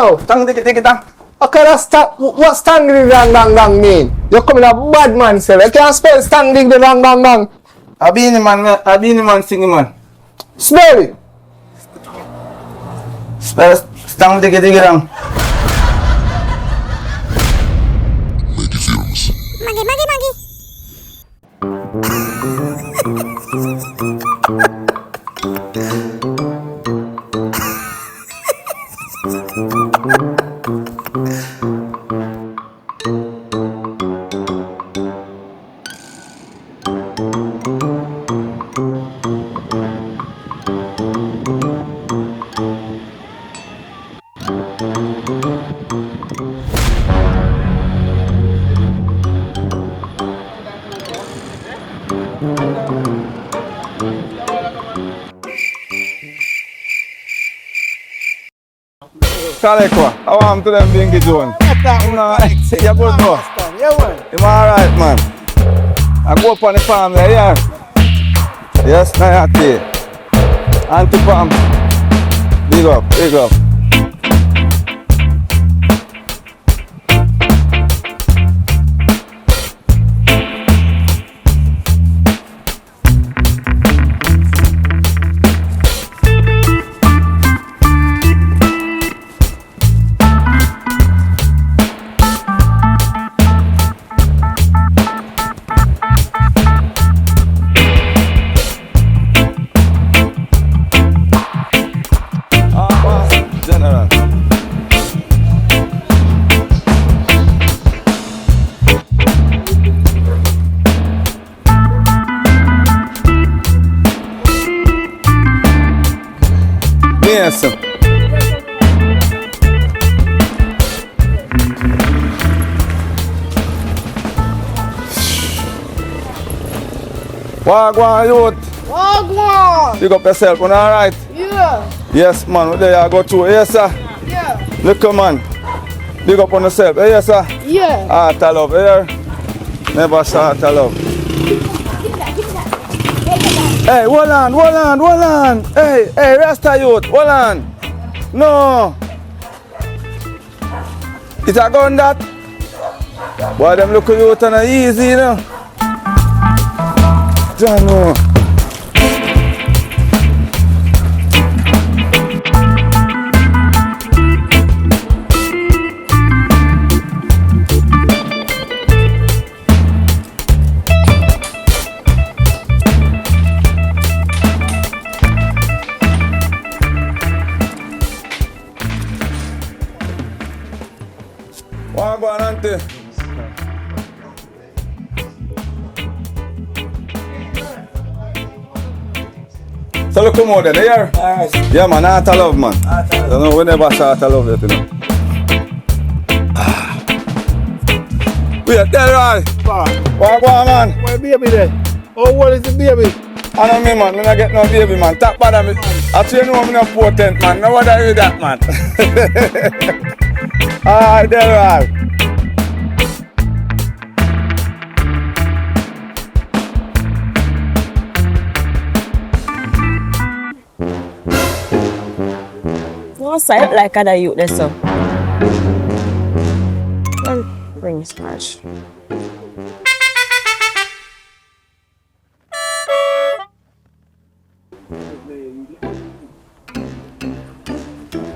Yo, Tang, take it, tang. okay, that's what stand dig dang dang dang mean? You coming a bad man, sir. You can't spell stand dig dang dang dang. I be in the man singing man. Spell it. Spell stang dig dang. Maggy. Kalekwa, I want to them being the zone. You're good, bro. Yeah, man. I'm alright, man. I go up on the farm there, yeah. Yes, now you're here. Anti-farm. Big up. General. Yes. Wagwan youth. Wagwan. Pick up yourself, man, alright? Yeah. Yes, man, there you go too. Yes, sir. Yeah. Look, man. Big up on yourself. Yes, sir. Yeah. Heart of love here. Never start to love. Hey, hold on. Hey, Rasta youth, hold on. No. It's a gun that. Boy, them look at youth and easy, you know. Don't know. Wagwan, auntie. So look come out there, here? Alright. Yeah, man, heart of love, man. You know, we never start to love that, you know. Wait, there, right? Wagwan, man. Where baby there? How old is the baby? I know me, man. Me not get no baby, man. Talk bad of me. I tell you, I'm not potent, man. No bother with that, man. Alright, there, right. No sight like other youth there, so. Bring scratch.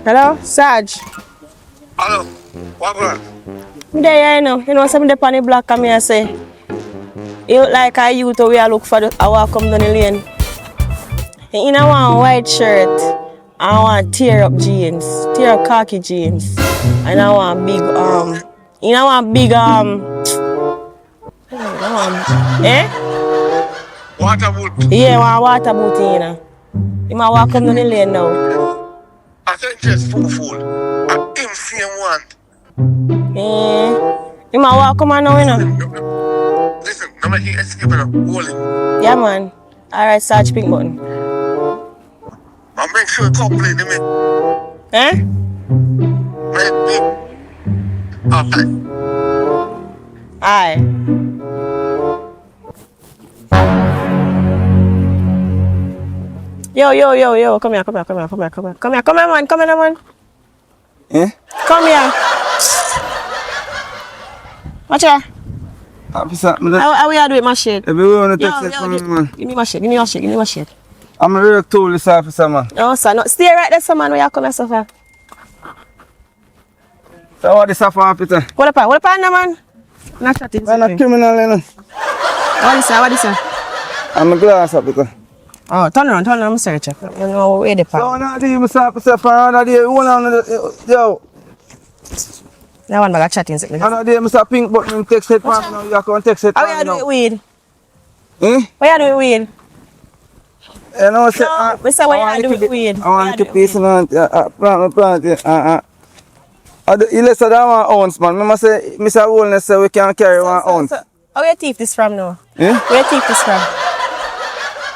Hello, Sarge. Hello, what going? Me there, you know, some on the block come here say. You look like a youth we are look for I walk come down the lane. In a one white shirt, I want tear up khaki jeans. And I want big in a one big Water boot. Yeah, one water boot, you know. You might walk come down the lane now. I think just fool. I him same one. You might walk come on now, you know. Listen, no make you escape and hold him. Yeah, man. Alright, Sarge pink button. But make sure you complete him. Aye. Yo, come here, man. Come here, man. Eh? Come here. Watch her. Officer, How we are doing my shit? everyone wanna text it from me, man. Give me my shit, give me your shit, give me my shit. I'm a real tool, this officer, man. No, sir, no. Stay right there, sir, man, where you come here, sir. So what is that for, officer? What up, now, man? Not chatting. I'm a criminal, you know. What is that? I'm a glass officer. Oh, turn around, I'm searching. You know where the So pan. now do you, Mr. Officer, for another day, hold on, yo. That one bag of chatting. Another day, Mr. Pink, but me text it from now, you can text it How from you do now. it weed? Eh? What you do it weed? You know, say, No, Mr. What you do it weed? I want to keep this on, plant, you listen to that 1 ounce, man. I say, Mr. Wolness say we can carry 1 ounce. How you thief this from now? Eh? Where you thief this from?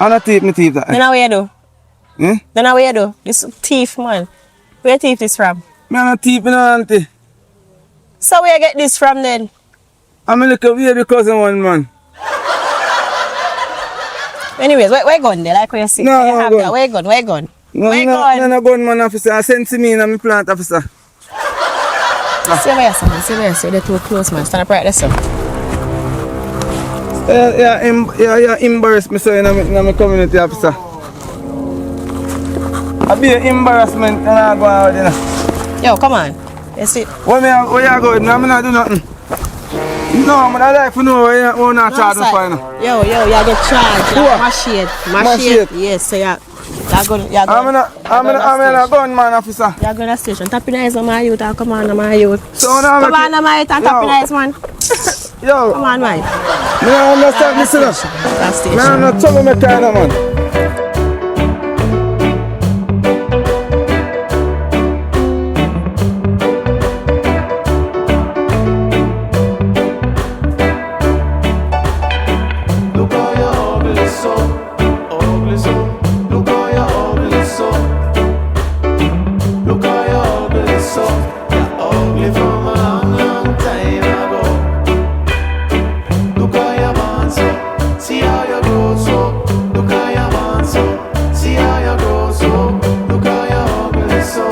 I'm not thief, me thief that. Then how you do? Eh? Then how you do? This thief, man. Where you thief this from? Me not thief, me no auntie. So where you get this from then? I'm a little baby cousin one, man. Anyways, where gun there? Like where you see? No, you no have gun. that. Where gun? No, Where gun? no gunman officer. I sent to me in my plant officer. See where you see, see where you see. They're too close, man. Stand up right there, sir. Yeah, embarrass me, sir, in my community officer. I be an embarrassment and I go out, you know. Yo, come on. You see? Where you going? I'm not doing nothing. No, I'm not like to know where you're not charging for, you know. Yo, you get charged. Who? Machete. Yes, so you're going. I'm a gunman officer. You're going to station. Tapping eyes on my youth. Come on, my youth. So now Come on, my youth. Tapping eyes, man. Yo, Come on, man. I don't understand this, you know. That station. I'm not telling me kind of man. Look how you ugly so, ugly so. Look how you ugly so. Look how you ugly so. You're ugly from a long, long time ago. Look how you man so. See how you grow so. Look how you man so. See how you grow so. Look how you ugly so.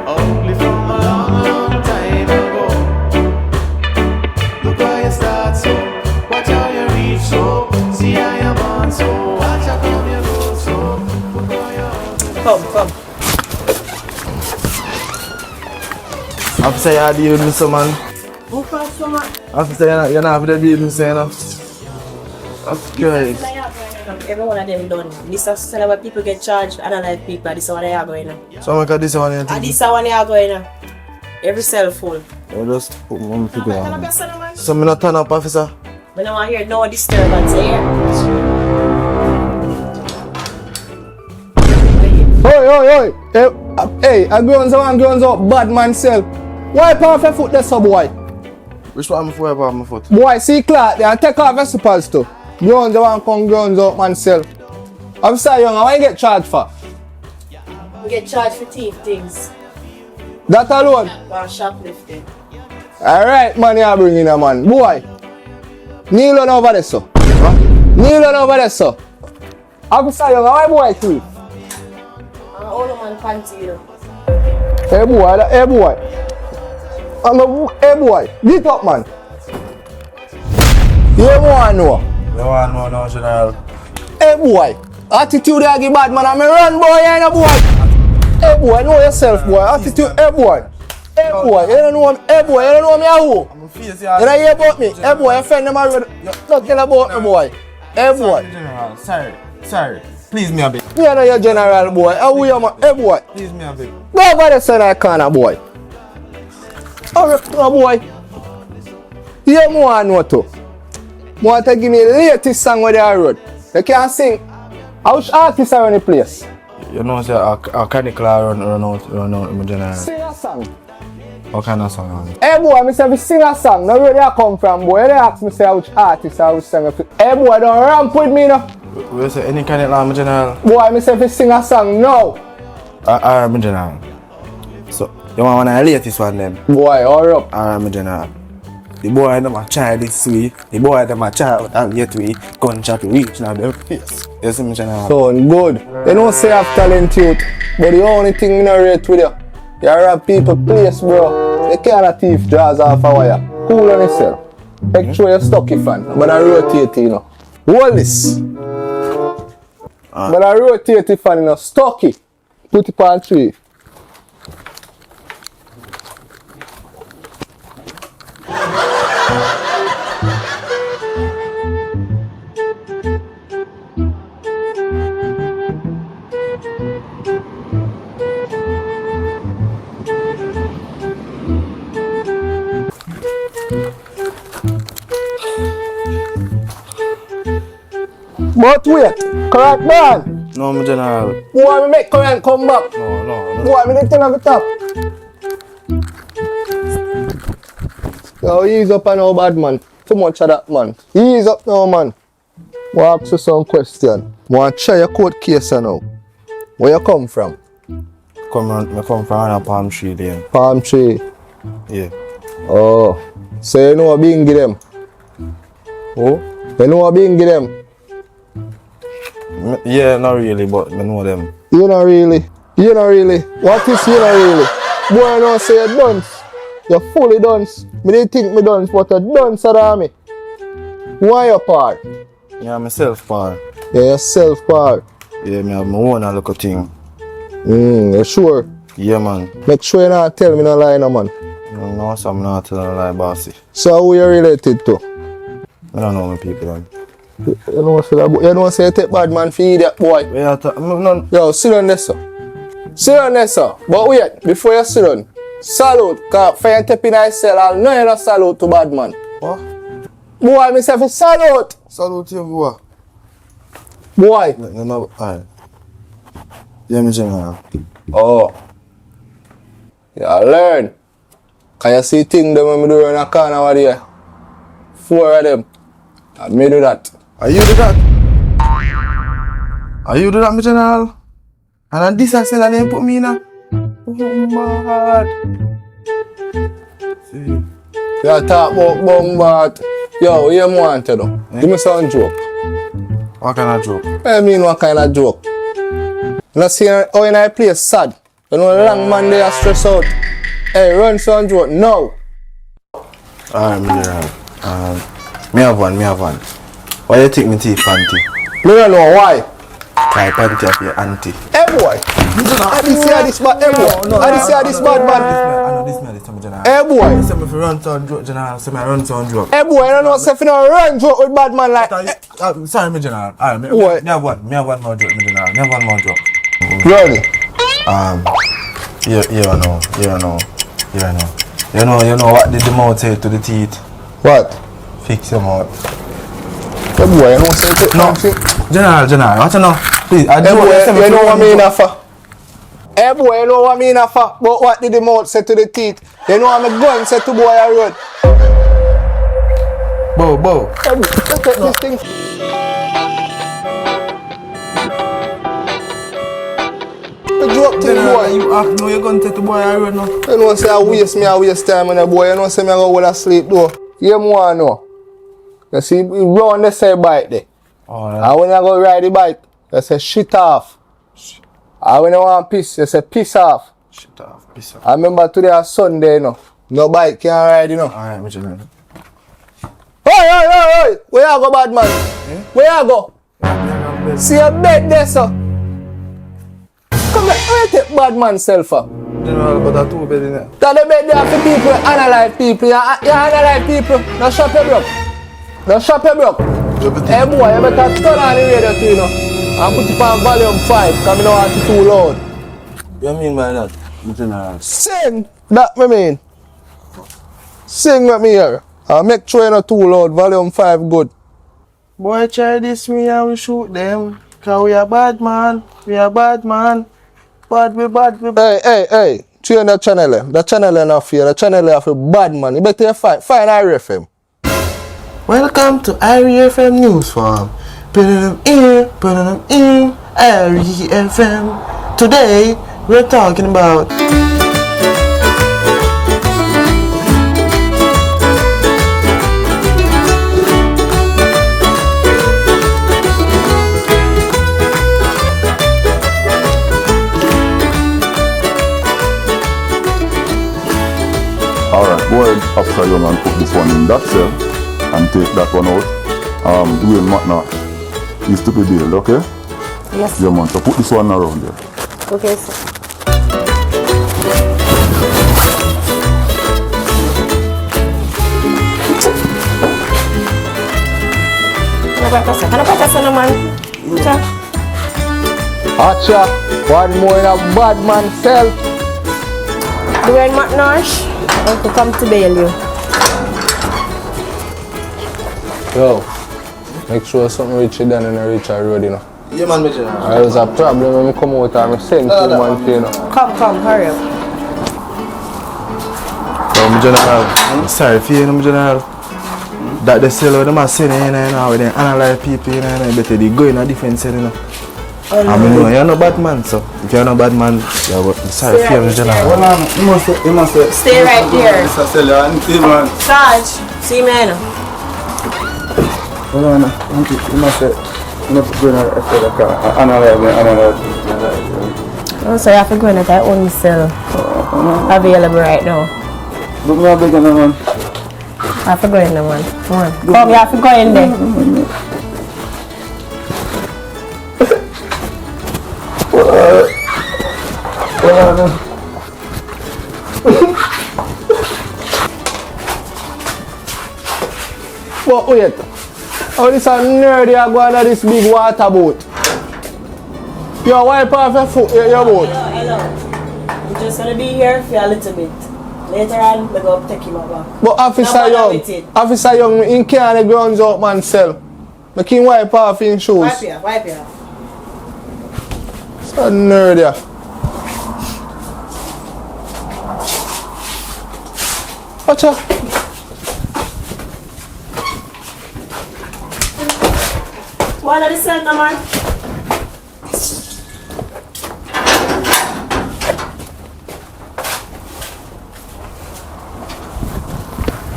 Ugly from a long, long time ago. Look how you start so. Watch how you reach so. See how you man so. Watch how come you go so. Look how you Come. Officer, you deal with me, so man. Who comes so much? Officer, you're not have to deal with me, so you know. That's great. Every one of them done. This is where people get charged. I don't like people. This is what they are going on. So, make this one here. And this is what they are going on. Every cell full. I'll just put one people Can I on. be a son of man? So, I'm not turn up, officer. I don't want to hear no disturbance here. Oi. Hey, I go on bad man self. Wipe off your foot there, so boy. Which one am I wipe off my foot? Boy, see Clark, they take off your slippers too. Grounds one come grounds up man self. Officer Young, what you get charged for? We get charged for thief things. That alone? For shoplifting. Alright man, you bring in a man. Boy, kneel on over there, so. Kneel on over there, so. Officer Young, why boy thief? I'm an old man panty, you know. Hey boy. Hey boy, get up man. You want to know? You want to know now, General? Hey boy, attitude you give bad man, I'm a run boy, you know boy. Hey boy, know yourself boy, attitude, hey boy. Hey boy, you don't know me a who? I'm a face, You don't hear about me? Hey boy, you friend them already. Don't tell about me boy. Hey boy. General, sorry. Please me a bit. Me know your general boy, how you man? Hey boy. Please me a bit. Go over there son of corner boy. Alright, no boy. You want to know too? Want to give me the latest song where they are road. They can't sing. Which artists are on the place? You know, say a chronicle run out, my general. Sing a song. What kind of song? Hey boy, I say if you sing a song, now where they come from boy, they ask me say which artist or which song. Hey boy, don't ramp with me now. We say any kind of my general. Boy, I say if you sing a song now. My general. So, you want one of the latest one then? Boy, hurry up. My general. The boy them a child this way. The boy them a child and yet we gunshot reach now their face. You see me general? Son, good. You don't say I have talent youth, but the only thing I rate with you, You rob people place, bro. You can't thief jaws off a wire. Cool on yourself. Make sure you're stuck if fan. But I rotate, you know. Hold this. But I rotate if fan, you know. Stuck it. Put it on 3. But wait, correct man. No, my general. Boy, me make current come back. No. Boy, me need to have it up. Yo, ease up on our bad man. Too much of that man. Ease up now, man. I'll ask you some question. Want to try your court case now. Where you come from? I come from Palm Tree Lane. Palm Tree. Yeah. Oh. So you know what being give them? Oh? You know what being give them? Yeah, not really, but I know them. You not really. You not really. What is you not really? Boy, I don't say you're dunce. You're fully dunce. Me didn't think me dunce, but you're dunce at me. Why your part? Yeah, myself, par. Yeah, yourself part. Yeah, me have my own little thing. You sure? Yeah, man. Make sure you not tell me no lie, no man. No, so I'm not telling a lie, bossy. So who you related to? I don't know my people, then. You know say you take bad man for idiot boy. Yeah, no. Yo, sit down there, sir. Sit down there, sir. But wait, before you sit down, salute, cause for you tap in I cell, I'll know you not salute to bad man. What? Boy, me say for salute. Salute you, boy. Boy. No, alright. Yeah, me general. Oh. Yeah, learn. Can you see things them when me do in a corner over there? 4 of them. I me do that. Are you do that? Are you do that, my general? And then this I said and they put me in a... Oh, mad. See. You talk about bombard. Yo, what you want to do? Give me some joke. What kind of joke? What I mean what kind of joke? You know see how in I place sad? You know long man they are stressed out. Hey, run some joke now. Alright, my general. Me have one. Why you take me teeth panty? Me don't know why. Try panty of your auntie. Hey boy. I didn't see this bad. Hey boy. I didn't see this bad man. I know this man is some general. Hey boy. Say me if you run some joke, general. Say me I run some joke. Hey boy, I don't know if you don't run joke with bad man like. Sorry, my general. Alright, me have one more joke, my general. Me have one more joke. Really? You know what did the mouth say to the teeth? What? Fix your mouth. Hey boy, I don't say it. No, general, what you know? Please, I Hey do boy, you know what I mean for? Hey boy, you know what I mean for? But what did the mouth say to the teeth? You know what my gun said to boy I road? Bow. Hey boy, let's take this thing. The joke thing boy. You act no, you're gonna take the boy I road now. You know say I waste time on the boy. You know say me I go to sleep though. You want to know? You see, you run the same bike there. Oh, and when you go ride the bike, you say shit off. And when you want piss, you say piss off. Shit off, piss off. I remember today is Sunday, you know. No bike can ride, you know. Alright, my general. Hey! Where you go, bad man? Eh? Where you go? See your bed there, sir. Come here, where you take bad man self for? General, but I two bed in there. That the bed there for people, analyze people. You analyze people. No shop your broke. No shop your broke. Hey boy, you better turn on the radio too, you know. And put it on volume 5, because I don't want it too loud. What do you mean by that, my general? Sing! That me mean. Sing with me here. And make sure you're not too loud, volume 5 good. Boy, try this me and we shoot them. Cause we are bad man. Bad. Hey. Change the channel. The channel enough here. The channel of a bad man. You better find RFM. Welcome to IRFM News Farm. Put them in, IRFM. Today, we're talking about Alright, go ahead after young and put this one in that cell and take that one out. Dwayne Matna is to be deal, okay? Yes. Yeah man, so put this one around there. Okay, sir. Can I put this man? Acha, one more in a bad man cell. Dwayne McNash, I want to come to bail you. Yo, make sure something reach you down in the Richard Road, you know. Yeah, man, Major. There was a problem when I come out and I send to man, you know. Come, hurry up. Yo, my general, I'm sorry for you, my general. That the cell where them are saying, you know, where they analyze people, you know, better they go in a different cell, you know. I mean, you're not bad man, so if you're not bad man, you're sorry for you, my general. You must Stay right here. man. Sarge, see me now. You must go in a analyze. Oh, so you have to go in at that only cell available right now. Look me a big one. I have to go in there, man. Come on. Come, you have to go in there. But wait, how this a nerdy a go under this big water boat? You wipe off your foot, your boat. Hello. I'm just gonna be here for a little bit. Later on, we go take him back. But Officer Young, he can't the grounds out man cell. Make him wipe off his shoes. Wipe here. So nerdy. Watch out. One of the cell, no man.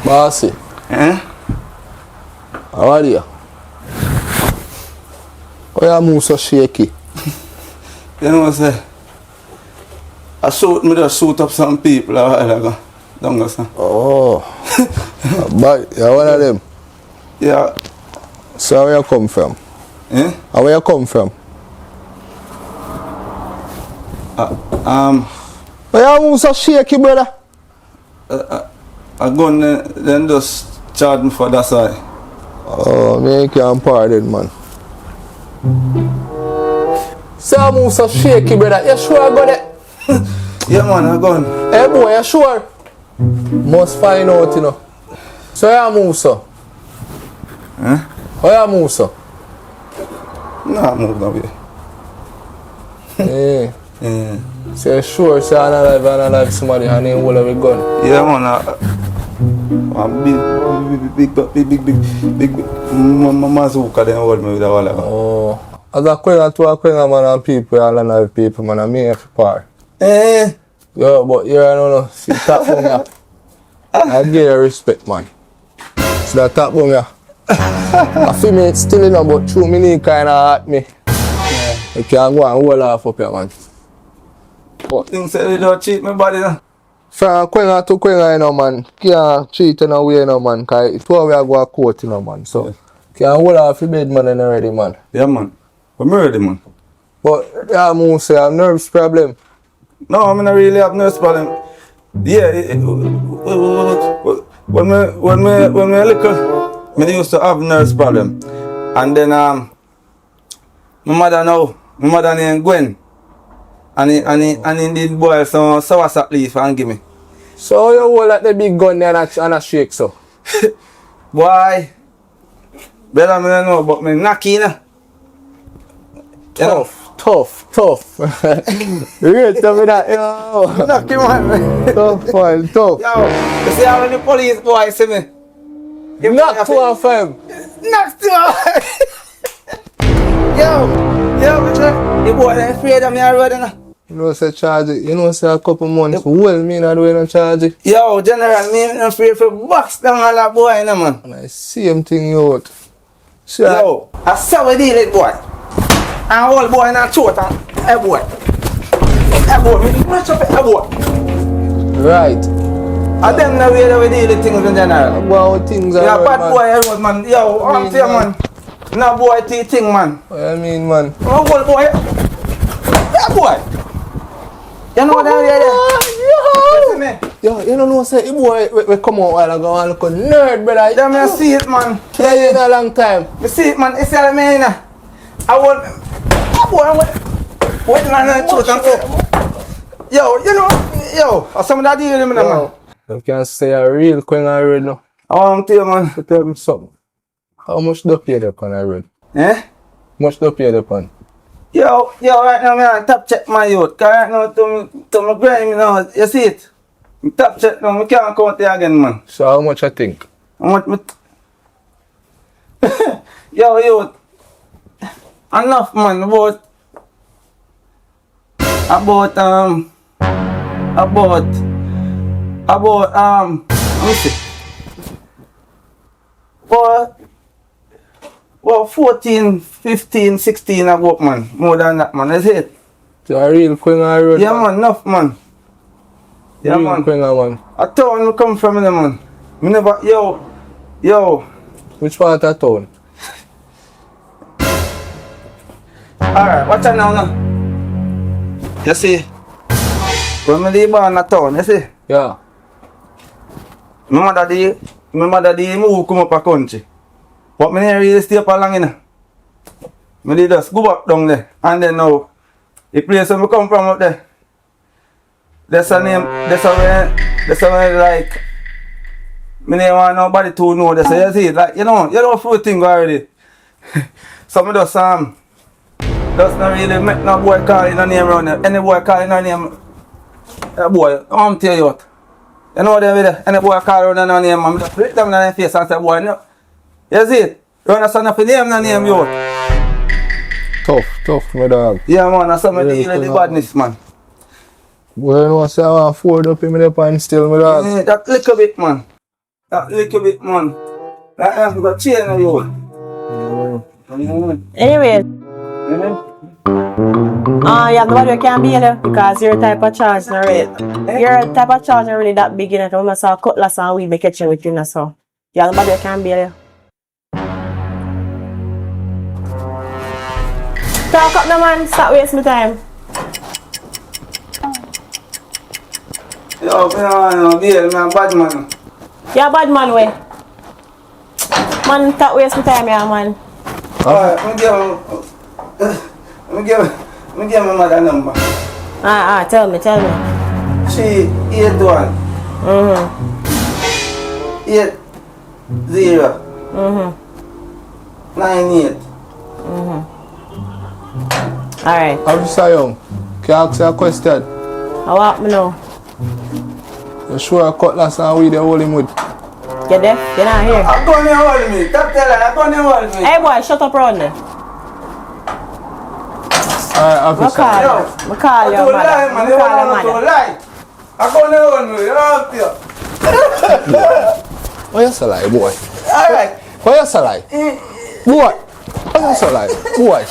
Bossy. How are you? Why you move so shaky? You know what I say? Me just shoot up some people a while ago. Don't go, sir. Oh. But you're one of them? Yeah. So where you come from? Eh? Where you come from? Why you move so shaky, brother? I gun then just charge me for that side. Oh, me can't pardon, man. So you move so shaky, brother. You sure I got it? Yeah, man, I gun. Hey, boy, you sure? Must find out, you know. So you move so? Eh? Why you move so? Nah, I move that way. Yeah. Yeah. So you sure say analyze somebody and then hold up a gun? Yeah, man. Big mazooka then hold me with a wall. Oh. As a queen to a queen man and people, all another people, man, and me have to par. Eh? Yo, but you know, see top from ya. I give you respect, man. See that top from ya. I feel me it's still in but true me need kinda hurt me. Yeah. You can't go and hold off up here, man. But Things say they don't cheat my body now. from queen to queen, you know, man. Can't cheat in a way, you know, man. Cause it's where we are going to court, you know, man. So, can't hold off your bed, man, already, man. Yeah, man. I'm ready, man. But, yeah, I'm say I have nerves problem. No, I don't really have nerves problem. Yeah, when me little, me used to have nerves problem. And then my mother named Gwen. And he did boil some soursop leaf and give me. So you hold like the big gun there and a shake so? Boy, better me don't know, but me knocky na. Tough. Real tell me that, yo. Knocky man. Tough. Yo, you see how the police boy see me? You knock 2 of them. Knock 2 of them. Yo, bitch, the boy they afraid of me already now. You know say charge it. You know say a couple months. Well me not doing no charge it. Yo, general, me not afraid for box down all that boy, you know, man. And I same thing you out. Yo, I saw we deal it, boy. And all boy in a throat and hey boy. Hey boy, me match up hey boy. Right. I them the way that we deal with things in general. Wow, things are Yeah, right, bad man. boy, road man. Yo, I'm fair, man. No boy, thing, man. What I mean, man? Oh, good boy. Yeah, boy. You know what I mean? Yo, you don't know, say, boy, we come out while ago and look a nerd, brother. Yeah, me see it, man. Yeah, in a long time. Me see it, man. You see what I mean? I want... Yeah, boy, what man, truth and say... Yo, you know, yo, some of that deal with me, man. You can say a real queen on the road now. I want to tell you, man. To tell me something. How much do you pay the on the road? Eh? Much do you pay the on? Yo, right now, man, top check my youth. Cause right now, to my grind, you know, you see it? Top check now, I can't count it again, man. So how much I think? How much me... Yo, youth. Enough, man, about, let me see. Well, 14, 15, 16 I go up, man. More than that, man. That's it. So a real queen on the road? Yeah, man, enough, man. Yeah, real man. Queen, man. A town I come from, man. Me never, yo. Which part of town? Alright, watch out now. You see? When I live in a town, you see? Yeah. My mother did move come up a country. But me never really stay for long enough. Me did just go back down there. And then now, the place where I come from up there, that's a name, that's a way like, me never want nobody to know this. So you see, like, you know few things already. So me just not really make no boy call in a name around there. Any boy call in a name, boy, I'm tell you what. You know them with any boy call around in a name, I'm just flip them in their face and say, boy, no. You see it? Run a son of a name, no name, you. Tough, my dog. Yeah, man, that's some of the badness, man. Boy, you know, say I want to forward up him in the pan still, my dog. Yeah, that little bit, man. Like that, we got chain on you. Anyway, yeah, nobody can be there because your type of charge not really. Your type of charge not really that big in it. We saw cutlass and weed be catching with you, so yeah, nobody can be there. Talk up, no man. Stop wasting my time. Yo, man, bad man. Yeah, bad man, way. Man, stop wasting my time, yeah, man. Alright, let me give my mother number. Tell me. 381 80 98. Alright. Officer Young, can I ask you a question? I want me know. You sure cutlass and weed the holy mood? You there? You're not here. I'm going to hold me. Stop telling I'm going to hold me. Hey boy, shut up round there. Alright, officer. I call your mother. I'm going to hold me. You're out here. Why you so lie, boy? Alright. Why you so lie? Boy. Why you so lie? Boy.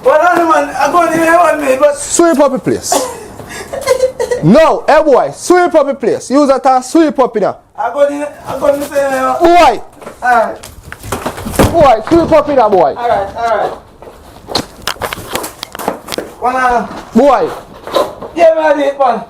Well, man, I'm going to hold me, but... Sweep up the place. No, hey boy, sweep up the place. Use that and sweep up in there. I'm going to say... Boy! Alright. Boy, sweep up in there, boy. Alright. Boy! Yeah, man, it, man.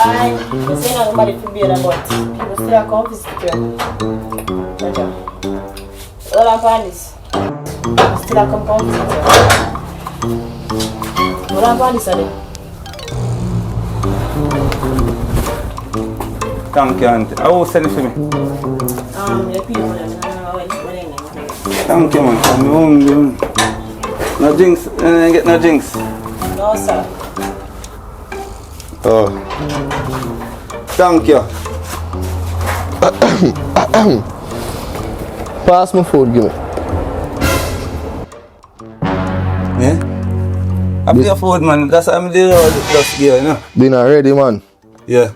Right? You say nobody to be there, but people still are confiscated. All I'm on this. Still are confiscated. All I'm on this, are they? Thank you, auntie. I will send it for me. The people, I don't know when Thank you, man. No jinx. Get no jinx. No, sir. Oh. Thank you. Pass my food, give me. Yeah? I'm your food, man. That's what I'm doing. Just here, you know? Dinner ready, man. Yeah.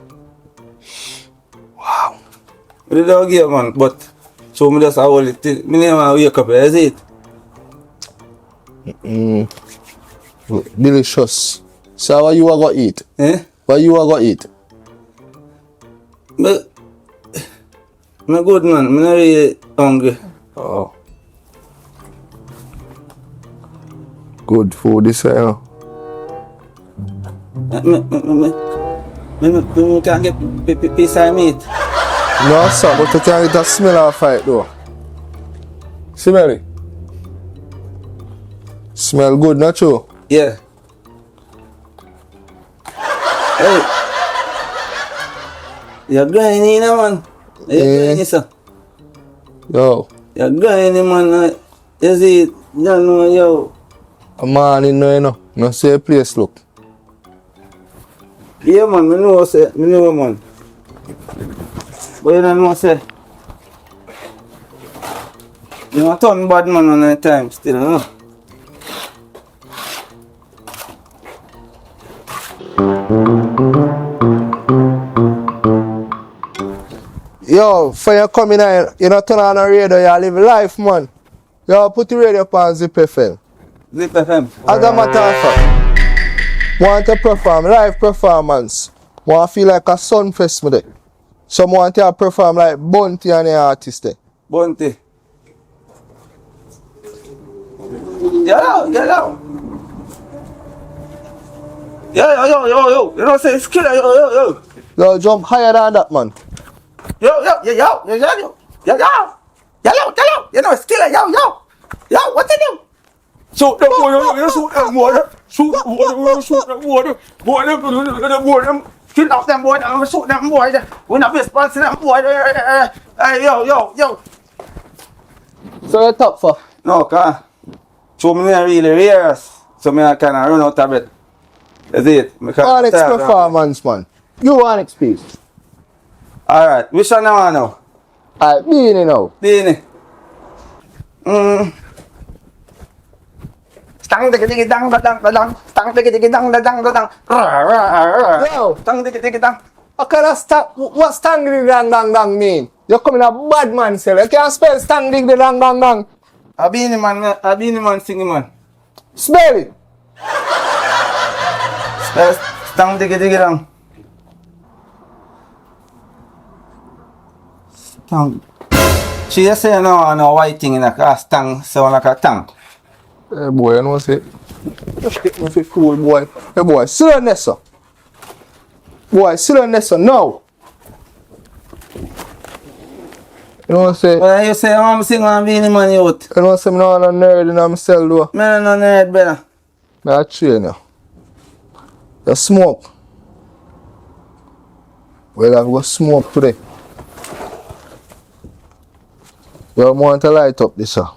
We don't get man, but so me just hold it till me never wake up, is it? Delicious. So what you are gonna eat? Eh? What you are gonna eat? Me good man, me not really hungry. Oh. Good food this way, you know. Me can't get piece of meat. No sir, but you can get a smell of it though. Smell it? Smell good, not true? Yeah. Hey. You're grinding, man. You're grinding, sir. Yo. You're grinding, man. You see, don't know, yo. A man in there, you know. No see a place look. Yeah, man, me know, man. But you don't know, say. You know, turn bad man on the time still, you know. Yo, for you coming in, you know, turn on the radio, you live life, man. Yo, put the radio on Zip FM. Zip FM. As a matter of fact, want to perform, live performance. Want to feel like a sunfest with it. Some want to perform like Bunty and the artist there. Bunty. Get out. Yo. You know, say it's killer, yo. Yo, jump higher than that, man. Yo. You know, it's killer, yo. Yo, what you do? Shoot the water. Kill off them boy, I'm shoot them boy. We're not responsible them boy. Hey, yo. So you're top for? No, cause so me not really serious. So me I kinda run out of it. Is it? Onyx performance, man. You Onyx piece. Alright, which one I know? Alright, Beanie now. Beanie. Stang diggy dang dang. Stang diggy dang. Yo. Stang diggy dang. What kind of what stang dig dang mean? You're coming a bad man, sir. You can't spell stang dig dang. A beanie man singing man. Spell it. Stang diggy dang. Stang. She just say no white thing in a car. Stang sound like a tongue. Hey boy, you know what I say? Just take me for cool, boy. Hey boy, sit on this, sir. Boy, sit on this, sir. No. You know what I say? Well, you say I'm singing on Beanie Man youth. You know what I say? I'm not a nerd in myself, though. Man, I'm not nerd, brother. I train you. You smoke. Well, I'm going to smoke today. You want to light up this, sir?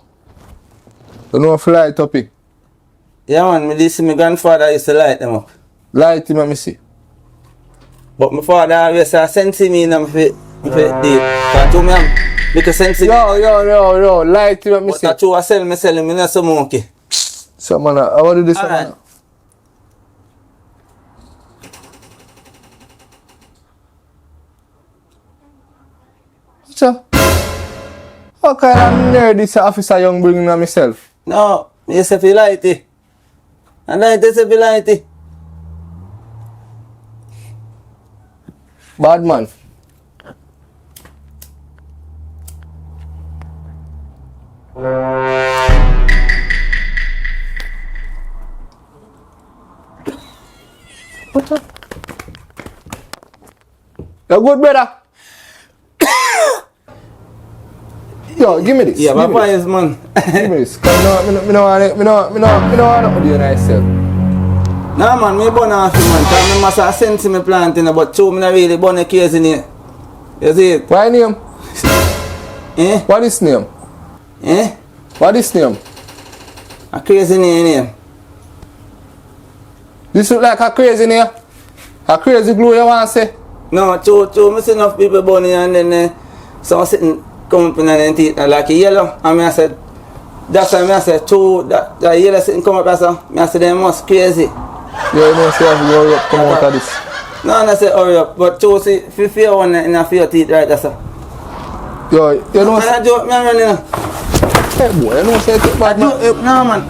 You know if you light up it? Yeah, man, me this my grandfather used to light them up. Light him, let me see. But my father always sent me in and fit deep. Because to me, because sense Yo, light him, let me but see. that's true, I sell me not so monkey. So, man, I want to do this, Alright. man. So, how kind of nerd this officer young bringing on myself? No, me say feel light it. And I say feel light it. Bad man. What up? You good, brother? Yo, give me this. Yeah, give my me boy is man. Give me this. Cause me no want to do yourself. Nah, man, me burn off you, man. Cause me must have sense me planting, but two me not really burn a case in here. You see it? Why name? Eh? What is name? Eh? What is name? A crazy name. This look like a crazy name. A crazy glue you want to say? No, two me see enough people burn it and then some sitting come up in and teeth like a yellow. And I said, that's why I said two, that yellow sitting come up as I said they must crazy. Yeah, you know, say I have to hurry up, come out of this. No, I said hurry up, but two see, if you feel one in a few teeth right, that's a. Yo, you know I joke me running. Hey boy, you know say it bad man. No man.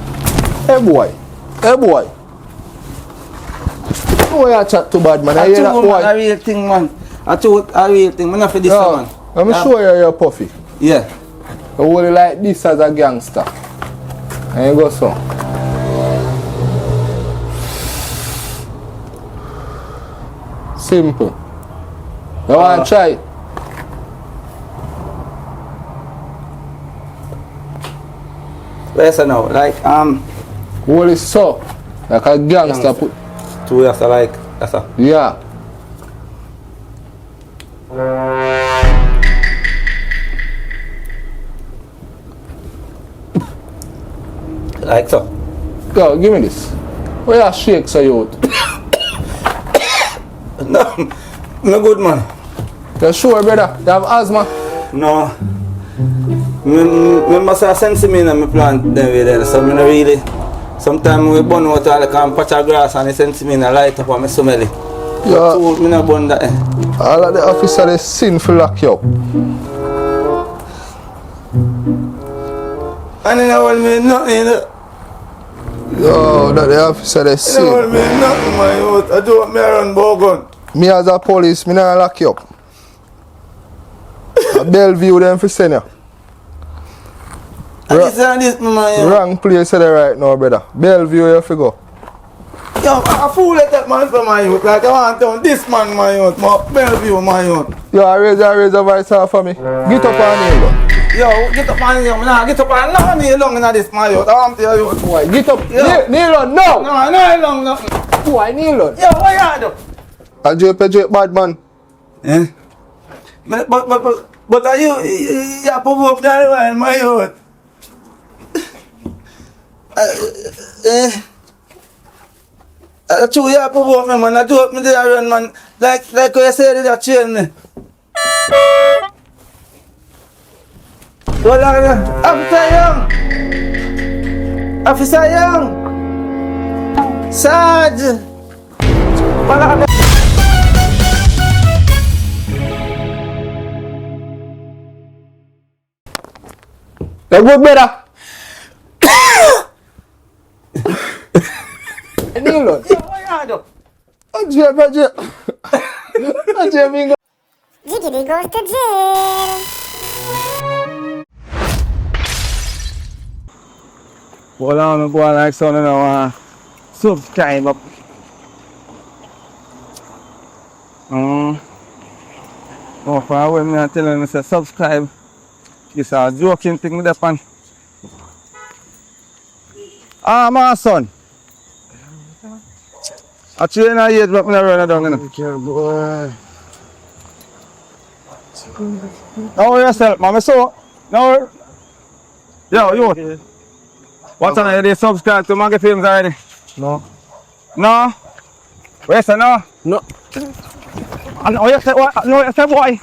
Hey boy. Hey boy. Oh, you chat too bad man. I hear that boy. A real thing man. I told a real thing. Man, not for this man. Let me show you your puffy. Yeah. You hold it like this as a gangster. And you go so. Simple. You want to try it? Where's it now? Like Hold it so. Like a gangster put. two years like that's a Yeah. like so. Yo, give me this. Where you shake so you out? No good man. You sure brother? You have asthma? No. Me must have sense me in my plant them way there. So me no really. Sometimes we burn out all the patch of grass and it sends me in a light up and me smell it. Yeah. So me no burn that. All of the officer they sinful lock you up. And then I want me nothing. Yo, that the officer they I sin. want me nothing my youth. I don't want me run bogun. Me as a police, me not lock you up. A Bellevue them for send you. This man. Wrong place there right now, brother. Bellevue you have to go. Yo, I fool let that man for my youth. Like I want to this man my youth. My Bellevue my youth. Yo, I raise a voice off for me. Get up on here, Yo, get up on here. Nah, get up on no kneel long in this my youth. I want to tell you. boy. Get up. Yo. Kneel on now. No, no long nothing. Boy, kneel on. Yo, what you do? I JP bad man. Eh? But are you provoke that one, my youth? True, you provoke me, man. I do up me there run, man. Like you said, that chain me. Well, Officer Young. Sarge. Well, You good, brother? Kneel on. JP. Jigidi goes to jail. hold on, I'm going like something now. Subscribe up. Oh, for a while, I'm telling you, say subscribe. It's a joking thing with the pan. My son. I train a year, but I'm not running down. Okay, boy. Now yourself, mama. So, now, yo, you. What's on here? They subscribe to Maggy Films already? No. No? Where's the no? No. And oh, you said what? No, you said why?